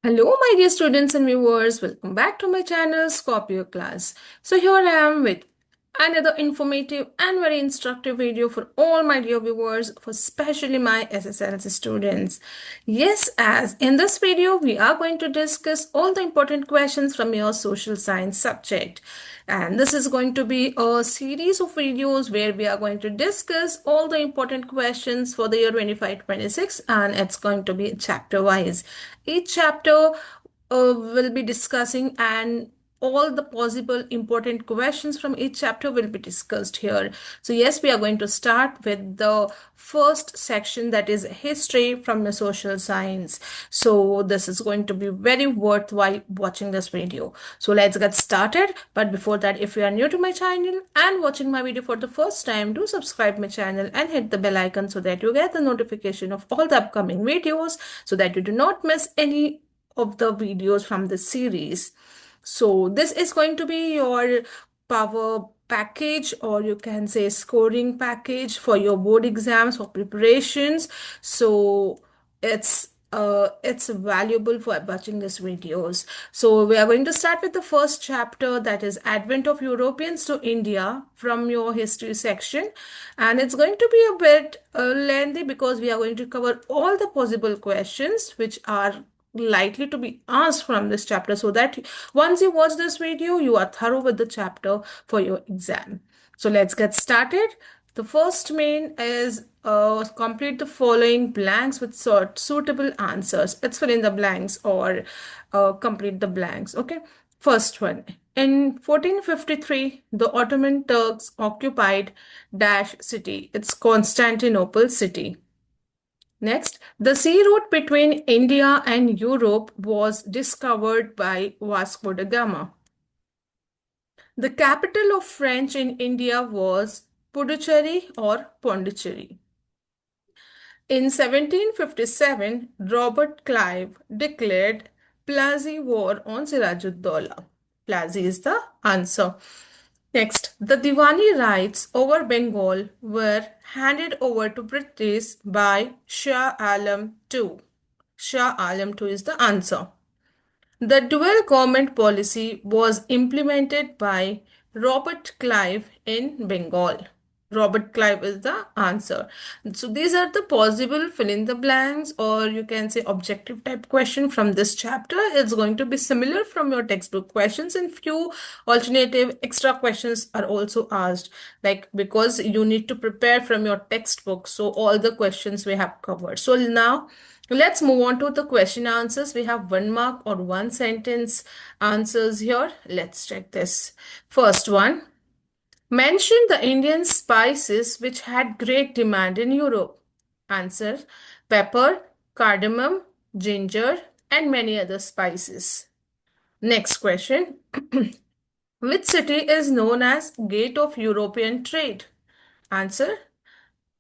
Hello, my dear students and viewers. Welcome back to my channel, Scorpio Class. So here I am with another informative and very instructive video for all my dear viewers, for especially my SSLC students. Yes, as in this video, we are going to discuss all the important questions from your social science subject. And this is going to be a series of videos where we are going to discuss all the important questions for the year 25-26, and it's going to be chapter wise. Each chapter will be discussing, and all the possible important questions from each chapter will be discussed here. So yes, we are going to start with the first section, that is history from the social science. So this is going to be very worthwhile watching this video. So let's get started. But before that, if you are new to my channel and watching my video for the first time, do subscribe my channel and hit the bell icon so that you get the notification of all the upcoming videos, so that you do not miss any of the videos from this series. So this is going to be your power package, or you can say scoring package for your board exams or preparations. So it's valuable for watching these videos. So we are going to start with the first chapter, that is Advent of Europeans to India, from your history section. And it's going to be a bit lengthy, because we are going to cover all the possible questions which are likely to be asked from this chapter, so that once you watch this video, you are thorough with the chapter for your exam. So let's get started. The first main is complete the following blanks with suitable answers. It's fill in the blanks or complete the blanks. Okay. First one. In 1453, the Ottoman Turks occupied dash city. It's Constantinople city. Next, the sea route between India and Europe was discovered by Vasco da Gama. The capital of French in India was Puducherry or Pondicherry. In 1757, Robert Clive declared Plassey war on Sirajuddaula. Plassey is the answer. Next, the Diwani rights over Bengal were handed over to British by Shah Alam II. Shah Alam II is the answer. The dual government policy was implemented by Robert Clive in Bengal. Robert Clive is the answer. So these are the possible fill in the blanks, or you can say objective type question from this chapter. It's going to be similar from your textbook questions, and few alternative extra questions are also asked, like because you need to prepare from your textbook. So all the questions we have covered. So now let's move on to the question answers. We have 1 mark or one sentence answers here. Let's check this. First one. Mention the Indian spices which had great demand in Europe. Answer: pepper, cardamom, ginger, and many other spices. Next question. Which city is known as Gate of European Trade? Answer: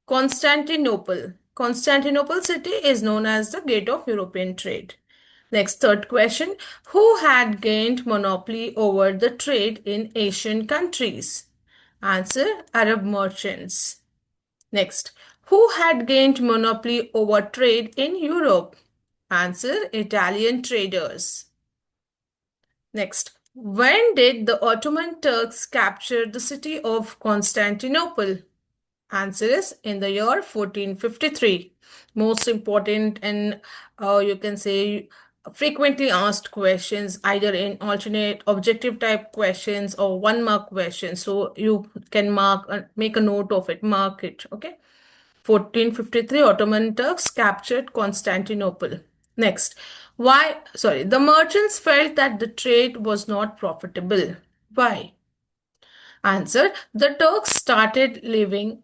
Constantinople. Constantinople city is known as the Gate of European Trade. Next, third question. Who had gained monopoly over the trade in Asian countries? Answer: Arab merchants. Next, who had gained monopoly over trade in Europe? Answer: Italian traders. Next, when did the Ottoman Turks capture the city of Constantinople? Answer is in the year 1453. Most important, and you can say frequently asked questions, either in alternate objective type questions or 1 mark questions. So you can make a note of it, mark it. Okay. 1453, Ottoman Turks captured Constantinople. Next, the merchants felt that the trade was not profitable. Why? Answer: the Turks started levying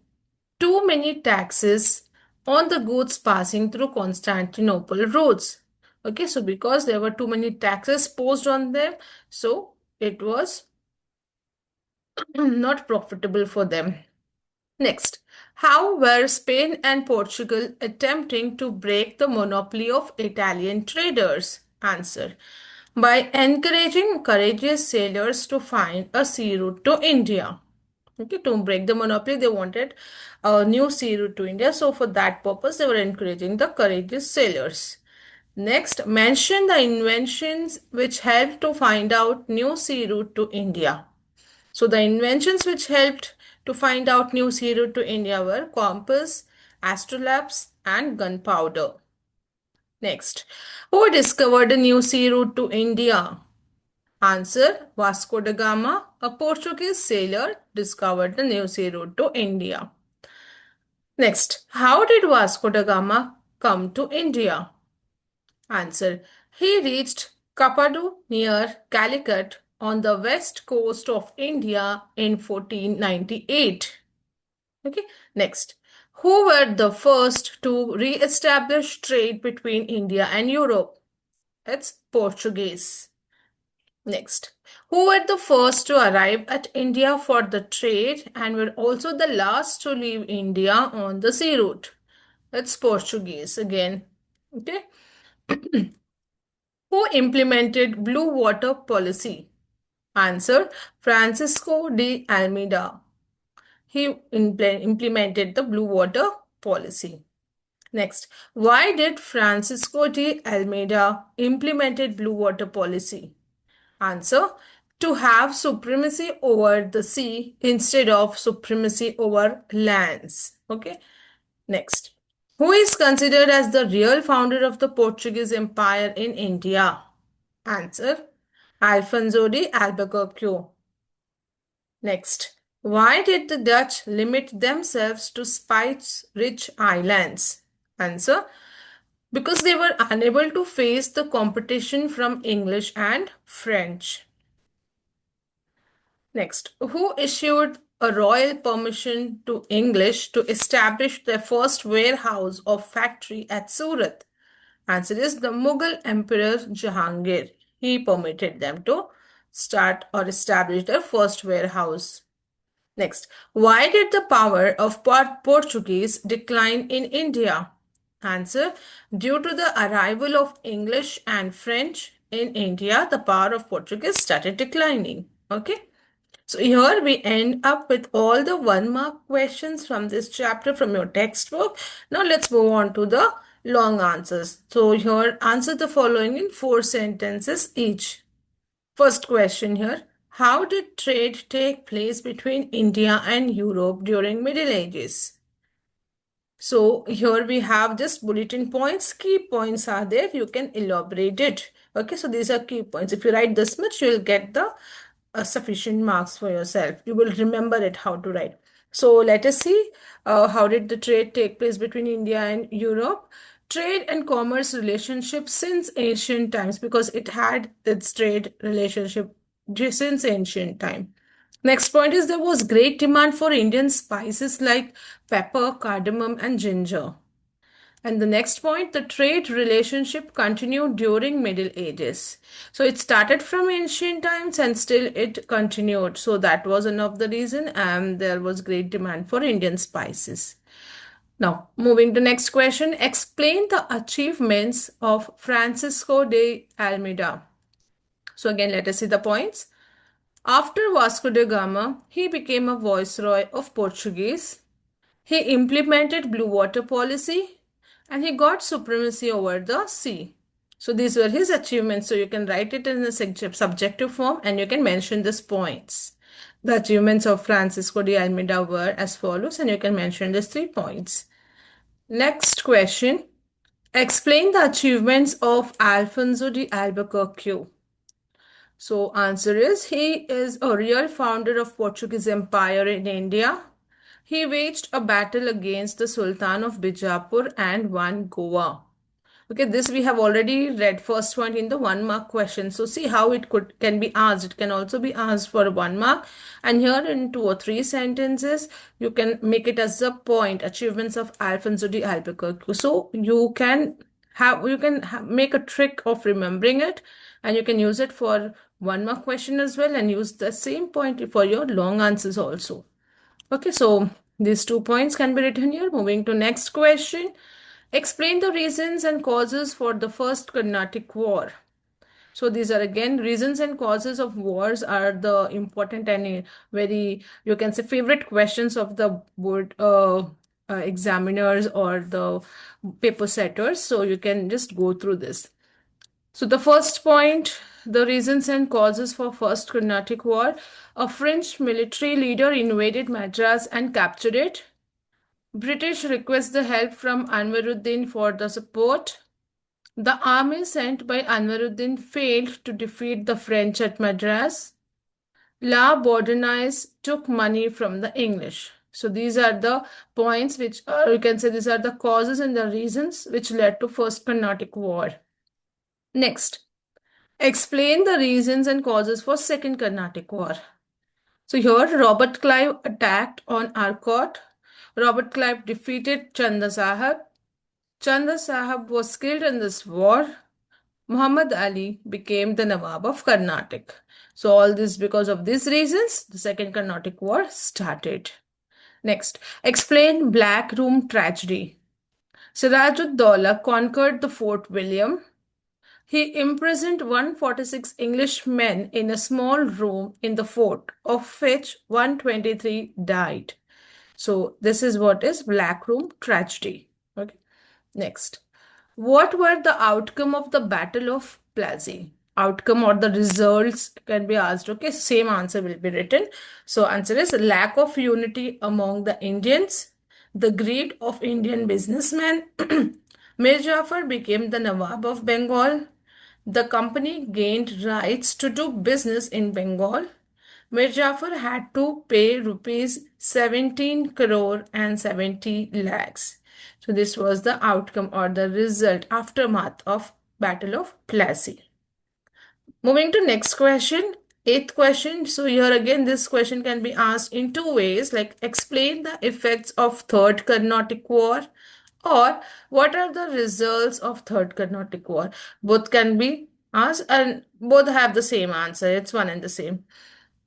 too many taxes on the goods passing through Constantinople roads. Okay, so because there were too many taxes posed on them, so it was not profitable for them. Next, how were Spain and Portugal attempting to break the monopoly of Italian traders? Answer: by encouraging courageous sailors to find a sea route to India. Okay, to break the monopoly, they wanted a new sea route to India. So for that purpose, they were encouraging the courageous sailors. Next, mention the inventions which helped to find out new sea route to India. So the inventions which helped to find out new sea route to India were compass, astrolabes, and gunpowder. Next, who discovered a new sea route to India? Answer, Vasco da Gama, a Portuguese sailor, discovered the new sea route to India. Next, how did Vasco da Gama come to India? Answer, he reached Kapadu near Calicut on the west coast of India in 1498. Okay, next, who were the first to re-establish trade between India and Europe? It's Portuguese. Next, who were the first to arrive at India for the trade and were also the last to leave India on the sea route? It's Portuguese again. Okay. Who implemented blue water policy? Answer, Francisco de Almeida. He implemented the blue water policy. Next, why did Francisco de Almeida implemented blue water policy? Answer, to have supremacy over the sea instead of supremacy over lands. Okay. Next, who is considered as the real founder of the Portuguese Empire in India? Answer, Alfonso de Albuquerque. Next, why did the Dutch limit themselves to spice-rich islands? Answer, because they were unable to face the competition from English and French. Next, who issued a royal permission to English to establish their first warehouse or factory at Surat? Answer is the Mughal Emperor Jahangir. He permitted them to start or establish their first warehouse. Next, why did the power of Portuguese decline in India? Answer, due to the arrival of English and French in India, the power of Portuguese started declining. Okay. So here we end up with all the 1 mark questions from this chapter from your textbook. Now let's move on to the long answers. So here answer the following in 4 sentences each. First question here. How did trade take place between India and Europe during Middle Ages? So here we have just bulletin points. Key points are there. You can elaborate it. Okay, so these are key points. If you write this much, you will get the sufficient marks for yourself. You will remember it how to write. So let us see how did the trade take place between India and Europe. Trade and commerce relationship since ancient times, because it had its trade relationship since ancient time. Next point is there was great demand for Indian spices like pepper, cardamom, and ginger. And the next point, the trade relationship continued during Middle Ages. So it started from ancient times and still it continued. So that was one of the reason, and there was great demand for Indian spices. Now, moving to next question, explain the achievements of Francisco de Almeida. So again, let us see the points. After Vasco da Gama, he became a viceroy of Portuguese. He implemented blue water policy and he got supremacy over the sea. So these were his achievements. So you can write it in a subjective form and you can mention these points. The achievements of Francisco de Almeida were as follows, and you can mention these 3 points. Next question. Explain the achievements of Alfonso de Albuquerque. So answer is, he is a real founder of Portuguese Empire in India. He waged a battle against the Sultan of Bijapur and won Goa. Okay, this we have already read first one in the 1 mark question. So see how it can be asked. It can also be asked for 1 mark. And here in 2 or 3 sentences, you can make it as a point, achievements of Alfonso de Albuquerque. So you can make a trick of remembering it, and you can use it for 1 mark question as well, and use the same point for your long answers also. Okay, so these 2 points can be written here. Moving to next question. Explain the reasons and causes for the first Carnatic War. So these are again reasons and causes of wars are the important and very, you can say, favorite questions of the board examiners or the paper setters. So you can just go through this. So the first point, the reasons and causes for First Carnatic War. A French military leader invaded Madras and captured it. British request the help from Anwaruddin for the support. The army sent by Anwaruddin failed to defeat the French at Madras. La Bourdonnais took money from the English. So these are the points which, you can say these are the causes and the reasons which led to First Carnatic War. Next, explain the reasons and causes for Second Carnatic War. So here Robert Clive attacked on Arcot. Robert Clive defeated Chanda Sahab. Chanda Sahab was killed in this war. Muhammad Ali became the Nawab of Carnatic. So all this because of these reasons, the Second Carnatic War started. Next, explain Black Room tragedy. Siraj-ud-Dowlah conquered the Fort William. He imprisoned 146 English men in a small room in the fort, of which 123 died. So this is what is Black Room tragedy. Okay. Next, what were the outcome of the Battle of Plassey? Outcome or the results can be asked. Okay, same answer will be written. So answer is lack of unity among the Indians, the greed of Indian businessmen. Mir Jafar became the Nawab of Bengal. The company gained rights to do business in Bengal. Mir Jafar had to pay rupees 17 crore and 70 lakhs. So this was the outcome or the result aftermath of Battle of Plassey. Moving to next question, eighth question. So here again this question can be asked in two ways, like explain the effects of Third Carnatic War or what are the results of Third Carnatic War. Both can be asked and both have the same answer. It's one and the same.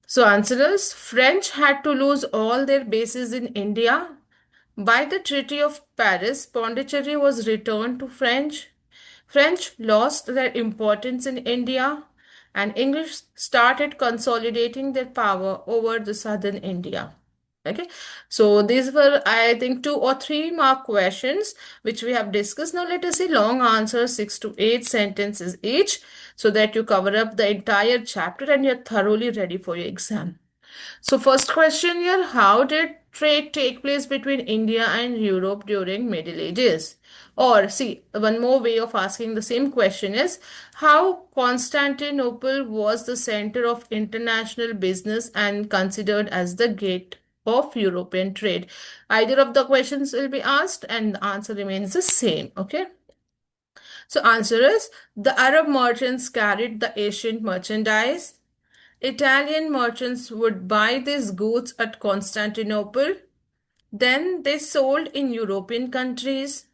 So answer is French had to lose all their bases in India. By the Treaty of Paris, Pondicherry was returned to French. French lost their importance in India and English started consolidating their power over the southern India. Okay, so these were, I think, 2 or 3 mark questions which we have discussed. Now let us see long answers, 6 to 8 sentences each, so that you cover up the entire chapter and you're thoroughly ready for your exam. So first question here, how did trade take place between India and Europe during Middle Ages? Or see, one more way of asking the same question is, how Constantinople was the center of international business and considered as the gate of European trade? Either of the questions will be asked and the answer remains the same, okay? So answer is, the Arab merchants carried the Asian merchandise. Italian merchants would buy these goods at Constantinople. Then they sold in European countries.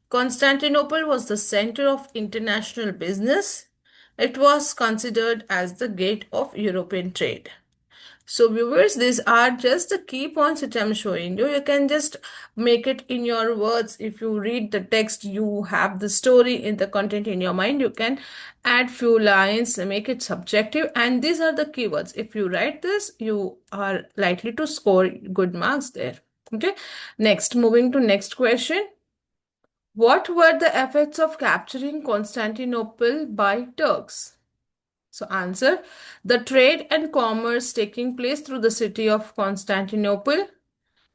Constantinople was the center of international business. It was considered as the gate of European trade. So viewers, these are just the key points that I'm showing you. You can just make it in your words. If you read the text, you have the story in the content in your mind. You can add few lines, make it subjective. And these are the keywords. If you write this, you are likely to score good marks there. Okay. Next, moving to next question. What were the effects of capturing Constantinople by Turks? So answer, the trade and commerce taking place through the city of Constantinople.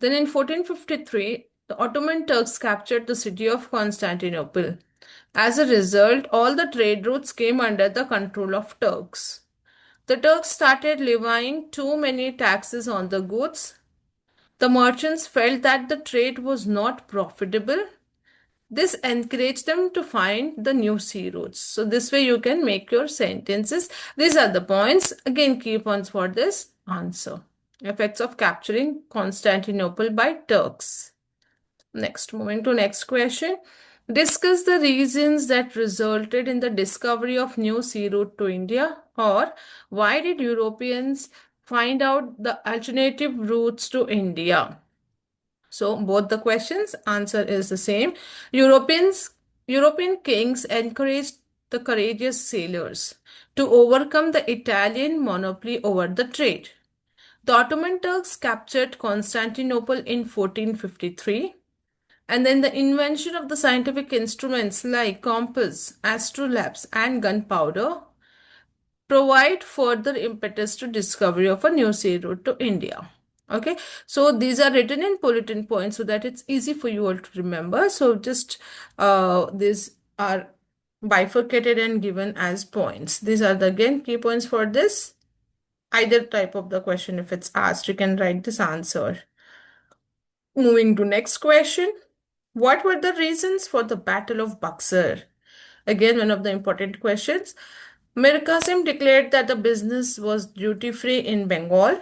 Then in 1453, the Ottoman Turks captured the city of Constantinople. As a result, all the trade routes came under the control of Turks. The Turks started levying too many taxes on the goods. The merchants felt that the trade was not profitable. This encouraged them to find the new sea routes. So this way you can make your sentences. These are the points. Again, key points for this answer. Effects of capturing Constantinople by Turks. Next, moving to next question. Discuss the reasons that resulted in the discovery of new sea route to India, or why did Europeans find out the alternative routes to India? So both the questions, answer is the same. European kings encouraged the courageous sailors to overcome the Italian monopoly over the trade. The Ottoman Turks captured Constantinople in 1453. And then the invention of the scientific instruments like compass, astrolabes, and gunpowder provide further impetus to discovery of a new sea route to India. Okay, so these are written in bulletin points so that it's easy for you all to remember. So just these are bifurcated and given as points. These are the again key points for this. Either type of the question, if it's asked, you can write this answer. Moving to next question. What were the reasons for the Battle of Buxar? Again, one of the important questions. Mir Qasim declared that the business was duty-free in Bengal.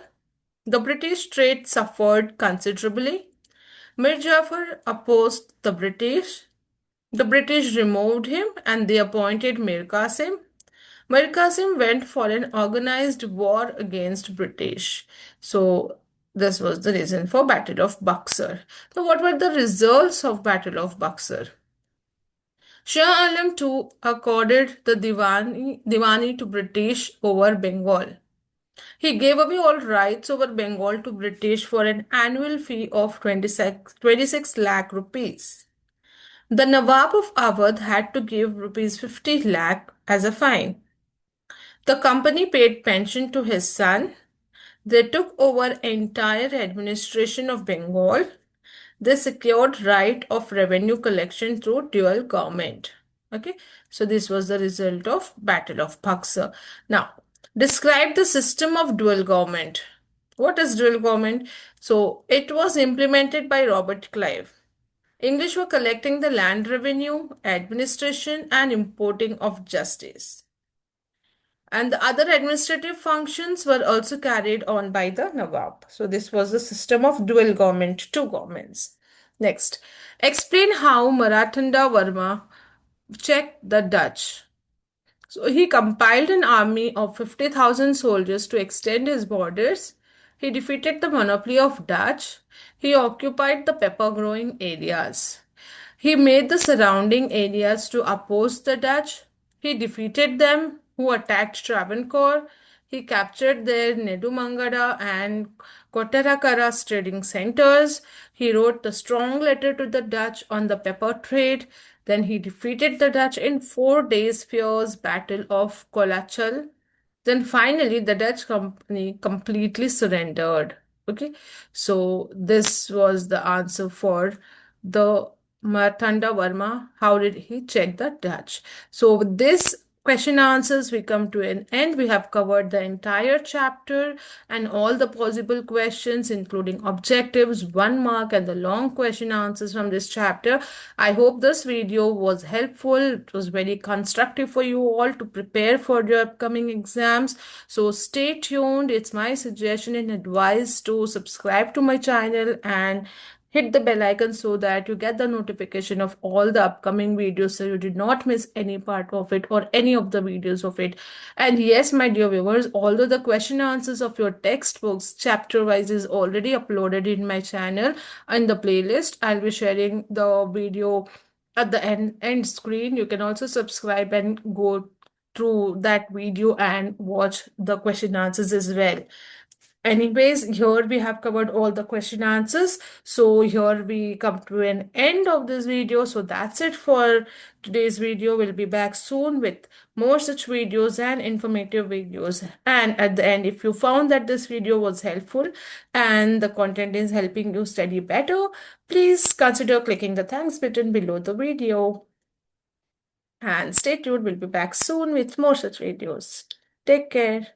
The British trade suffered considerably. Mir Jafar opposed the British. The British removed him and they appointed Mir Qasim. Mir Qasim went for an organized war against British. So this was the reason for Battle of Buxar. So what were the results of Battle of Buxar? Shah Alam II accorded the Diwani to British over Bengal. He gave away all rights over Bengal to British for an annual fee of 26 lakh rupees. The Nawab of Awadh had to give rupees 50 lakh as a fine. The company paid pension to his son. They took over entire administration of Bengal. They secured right of revenue collection through dual government. Okay, so this was the result of Battle of Buxar. Now, describe the system of dual government. What is dual government? So it was implemented by Robert Clive. English were collecting the land revenue, administration, and importing of justice. And the other administrative functions were also carried on by the Nawab. So this was the system of dual government, two governments. Next, explain how Marathanda Varma checked the Dutch. So he compiled an army of 50,000 soldiers to extend his borders. He defeated the monopoly of Dutch. He occupied the pepper growing areas. He made the surrounding areas to oppose the Dutch. He defeated them who attacked Travancore. He captured their Nedumangada and Kottarakara trading centers. He wrote the strong letter to the Dutch on the pepper trade. Then he defeated the Dutch in 4 days' fierce battle of Kolachal. Then finally, the Dutch company completely surrendered. Okay, so this was the answer for the Martanda Varma. How did he check the Dutch? So with this question answers, we come to an end. We have covered the entire chapter and all the possible questions, including objectives, 1 mark, and the long question answers from this chapter. I hope this video was helpful. It was very constructive for you all to prepare for your upcoming exams. So stay tuned. It's my suggestion and advice to subscribe to my channel and hit the bell icon so that you get the notification of all the upcoming videos so you did not miss any part of it or any of the videos of it. And yes, my dear viewers, although the question answers of your textbooks chapter wise is already uploaded in my channel in the playlist, I'll be sharing the video at the end screen. You can also subscribe and go through that video and watch the question answers as well. Anyways, here we have covered all the question answers. So here we come to an end of this video. So that's it for today's video. We'll be back soon with more such videos and informative videos. And at the end, if you found that this video was helpful and the content is helping you study better, please consider clicking the thanks button below the video. And stay tuned. We'll be back soon with more such videos. Take care.